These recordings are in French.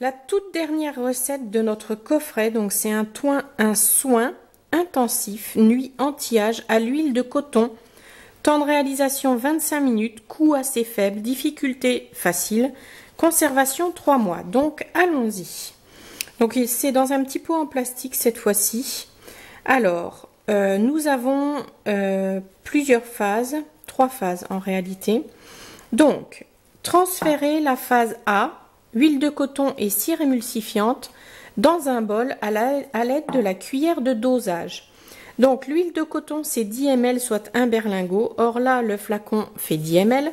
La toute dernière recette de notre coffret, donc c'est un soin intensif, nuit anti-âge à l'huile de coton. Temps de réalisation 25 minutes, coût assez faible, difficulté facile, conservation 3 mois. Donc allons-y. Donc c'est dans un petit pot en plastique cette fois-ci. Alors, nous avons plusieurs phases, 3 phases en réalité. Donc, transférer la phase A, huile de coton et cire émulsifiante, dans un bol à l'aide de la cuillère de dosage. Donc, l'huile de coton, c'est 10 ml, soit un berlingot. Or là, le flacon fait 10 ml.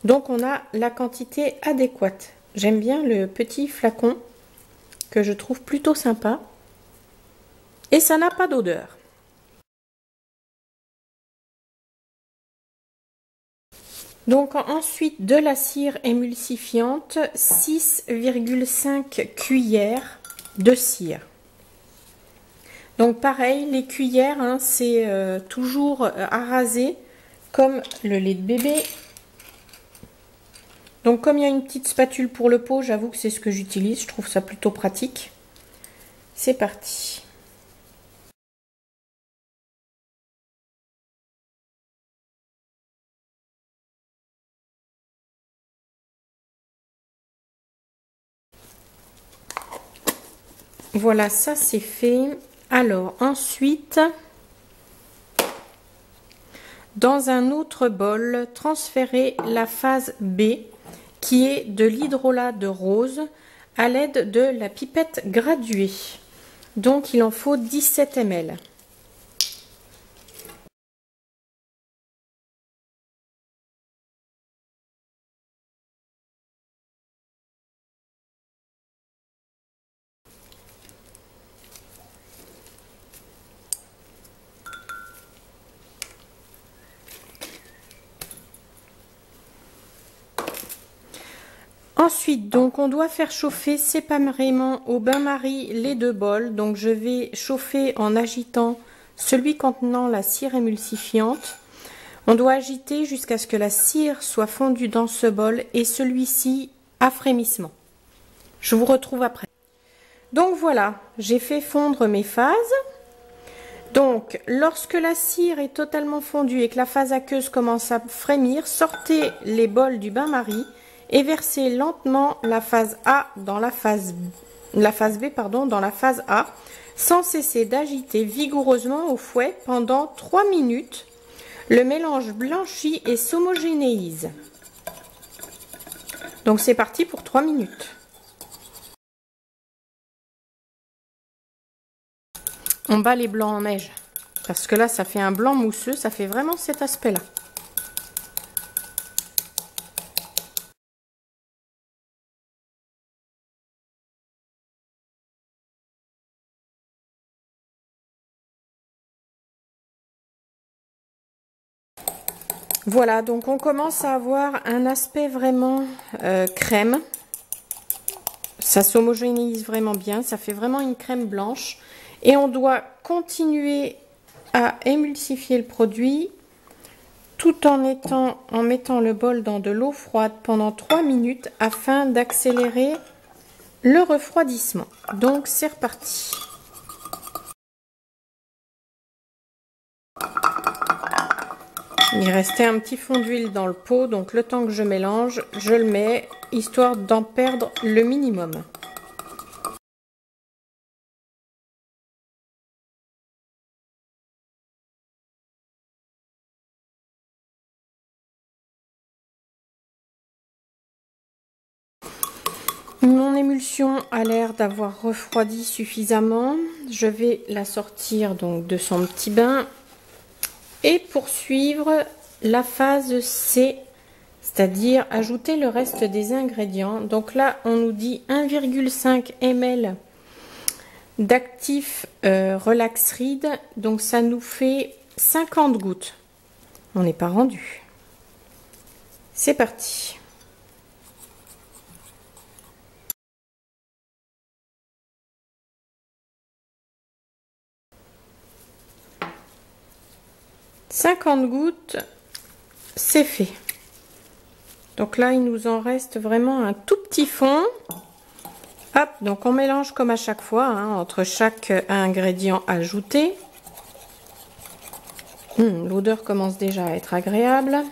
Donc, on a la quantité adéquate. J'aime bien le petit flacon que je trouve plutôt sympa. Et ça n'a pas d'odeur. Donc ensuite de la cire émulsifiante, 6,5 cuillères de cire. Donc pareil, les cuillères, hein, c'est toujours à raser comme le lait de bébé. Donc comme il y a une petite spatule pour le pot, j'avoue que c'est ce que j'utilise, je trouve ça plutôt pratique. C'est parti. Voilà, ça c'est fait. Alors ensuite, dans un autre bol, transférer la phase B qui est de l'hydrolat de rose à l'aide de la pipette graduée. Donc il en faut 17 ml. Ensuite, donc, on doit faire chauffer séparément au bain-marie les 2 bols. Donc, je vais chauffer en agitant celui contenant la cire émulsifiante. On doit agiter jusqu'à ce que la cire soit fondue dans ce bol et celui-ci à frémissement. Je vous retrouve après. Donc, voilà, j'ai fait fondre mes phases. Donc, lorsque la cire est totalement fondue et que la phase aqueuse commence à frémir, sortez les bols du bain-marie et versez lentement la phase A dans la phase B dans la phase A, sans cesser d'agiter vigoureusement au fouet pendant 3 minutes. Le mélange blanchit et s'homogénéise. Donc c'est parti pour 3 minutes. On bat les blancs en neige parce que là ça fait un blanc mousseux, ça fait vraiment cet aspect-là. Voilà, donc on commence à avoir un aspect vraiment crème. Ça s'homogénéise vraiment bien, ça fait vraiment une crème blanche. Et on doit continuer à émulsifier le produit tout en mettant le bol dans de l'eau froide pendant 3 minutes afin d'accélérer le refroidissement. Donc c'est reparti. Il restait un petit fond d'huile dans le pot, donc le temps que je mélange, je le mets, histoire d'en perdre le minimum. Mon émulsion a l'air d'avoir refroidi suffisamment. Je vais la sortir donc de son petit bain et poursuivre la phase C, c'est-à-dire ajouter le reste des ingrédients. Donc là, on nous dit 1,5 ml d'actif Relax Reed, donc ça nous fait 50 gouttes. On n'est pas rendu. C'est parti. « 50 gouttes, c'est fait. Donc là, il nous en reste vraiment un tout petit fond Hop, donc on mélange comme à chaque fois, hein, entre chaque ingrédient ajouté. L'odeur commence déjà à être agréable.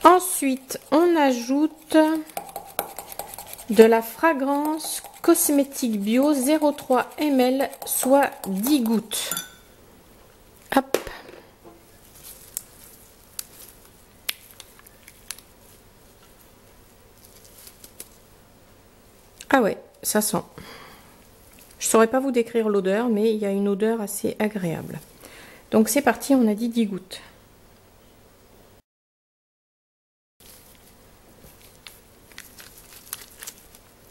Ensuite, on ajoute de la fragrance cosmétique bio 0,3 ml, soit 10 gouttes. Hop. Ah ouais, ça sent. Je saurais pas vous décrire l'odeur, mais il y a une odeur assez agréable. Donc c'est parti, on a dit 10 gouttes.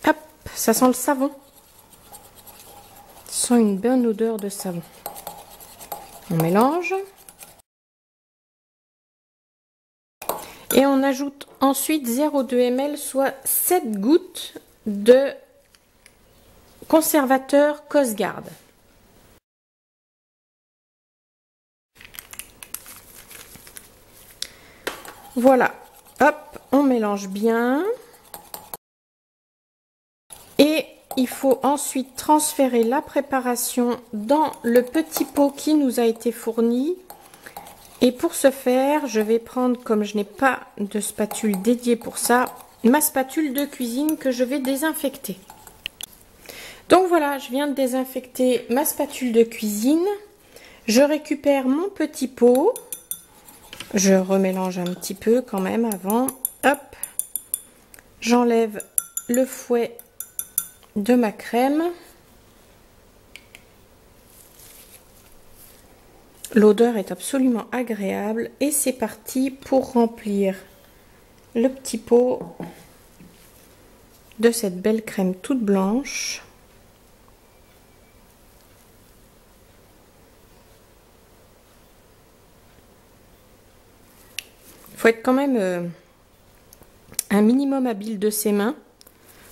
Hop, ça sent le savon. Ça sent une bonne odeur de savon. On mélange. Et on ajoute ensuite 0,2 ml, soit 7 gouttes de conservateur Cosguard. Voilà, hop, on mélange bien. Et il faut ensuite transférer la préparation dans le petit pot qui nous a été fourni. Et pour ce faire, je vais prendre, comme je n'ai pas de spatule dédiée pour ça, ma spatule de cuisine que je vais désinfecter. Donc voilà, je viens de désinfecter ma spatule de cuisine. Je récupère mon petit pot. Je remélange un petit peu quand même avant. Hop, j'enlève le fouet de ma crème. L'odeur est absolument agréable et c'est parti pour remplir le petit pot de cette belle crème toute blanche. Il faut être quand même un minimum habile de ses mains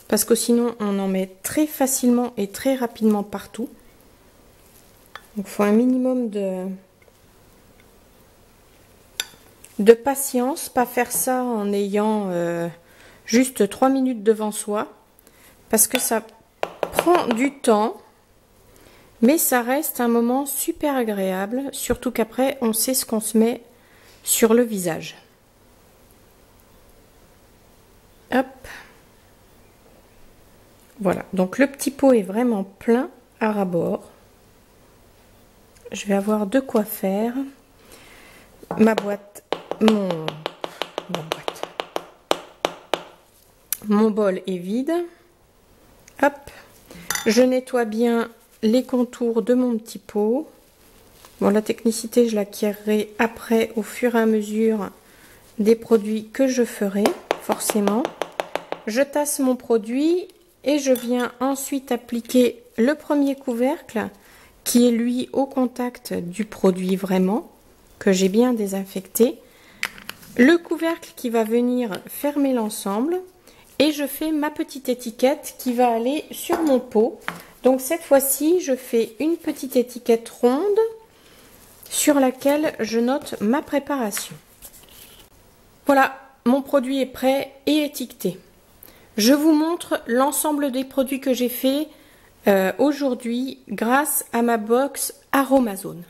parce que sinon on en met très facilement et très rapidement partout. Donc il faut un minimum de patience, pas faire ça en ayant juste 3 minutes devant soi parce que ça prend du temps, mais ça reste un moment super agréable, surtout qu'après on sait ce qu'on se met sur le visage. Hop, voilà, donc le petit pot est vraiment plein à ras-bord. Je vais avoir de quoi faire. Ma boîte, mon bol est vide. Hop, je nettoie bien les contours de mon petit pot. Bon, la technicité, je l'acquerrai après au fur et à mesure des produits que je ferai, forcément. Je tasse mon produit et je viens ensuite appliquer le premier couvercle qui est lui au contact du produit vraiment, que j'ai bien désinfecté. Le couvercle qui va venir fermer l'ensemble et je fais ma petite étiquette qui va aller sur mon pot. Donc cette fois-ci, je fais une petite étiquette ronde sur laquelle je note ma préparation. Voilà, mon produit est prêt et étiqueté. Je vous montre l'ensemble des produits que j'ai fait aujourd'hui grâce à ma box Aromazone.